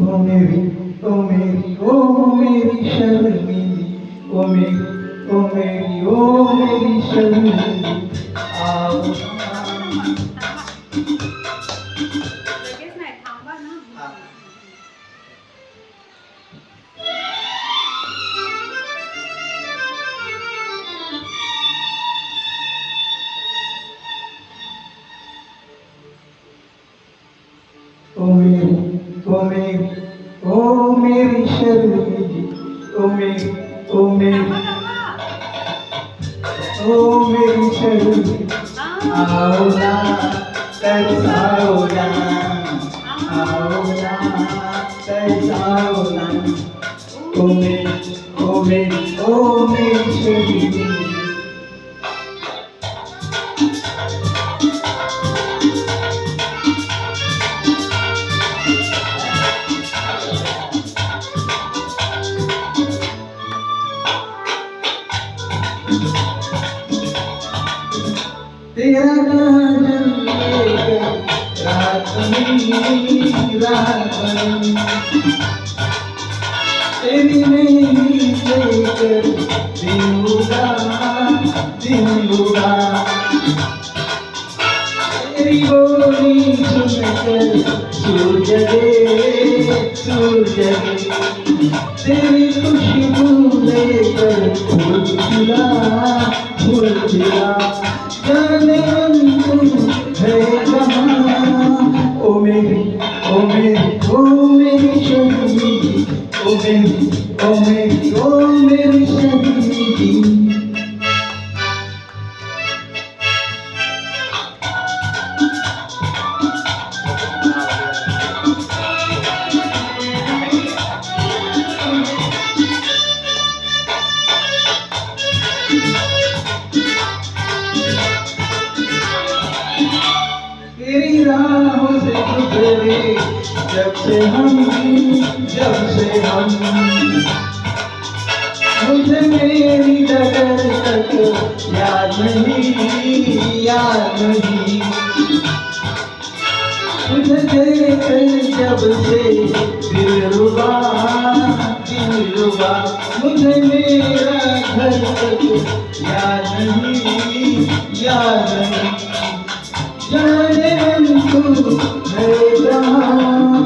ओ मेरी शर्मीली ओ मेरी शर्मीली आओ लगेच नाही थांबा ना ओ मेरी शर्मीली ओ मेरी शर्मीली आओ ना तरसाओ ना आओ ना तरसाओ ना ओ मेरी शर्मीली तेरा नाम लेकर रात बनी तेरी मेरी लेकर दिन उड़ा तेरी बोली सुनकर सूरज जगे तेरी खुशबू लेकर फूल खिला जाने तू है कहाँ ओ मेरी शर्मीली ओ मेरी शर्मीली तेरी राहों से गुजरे जब से हम मुझे मेरी डगर तक याद नहीं तुझे देख जब से दिल रुबा मुझे मेरा घर तक याद नहीं जाने तू है जहाँ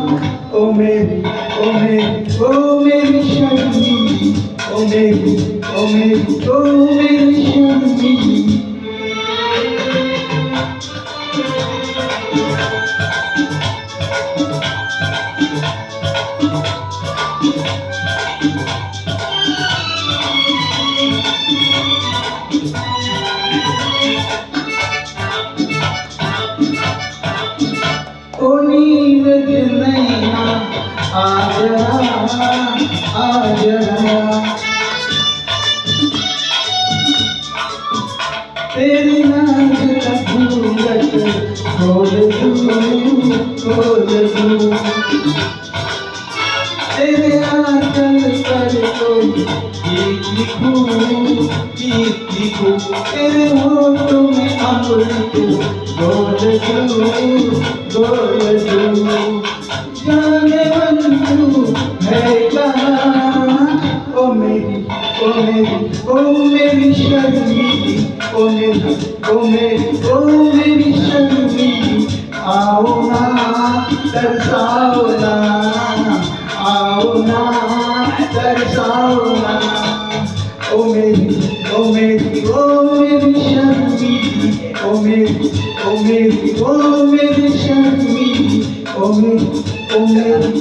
ओ मेरी शर्मीली ओ मेरी शर्मीली ओ नीरज नैना आ जरा तेरी नाच का घूंघट खोल दूँ तेरे आंचल पर कोई गीत लिखूं तेरे होठों में अमृत घोल दूँ जाने मन तू है कहाँ ओ मेरी शर्मीली ओ मेरी शर्मीली आओ ना तरसाओ ना ओ मेरी शर्मीली ओ मेरी शर्मीली ओ मेरी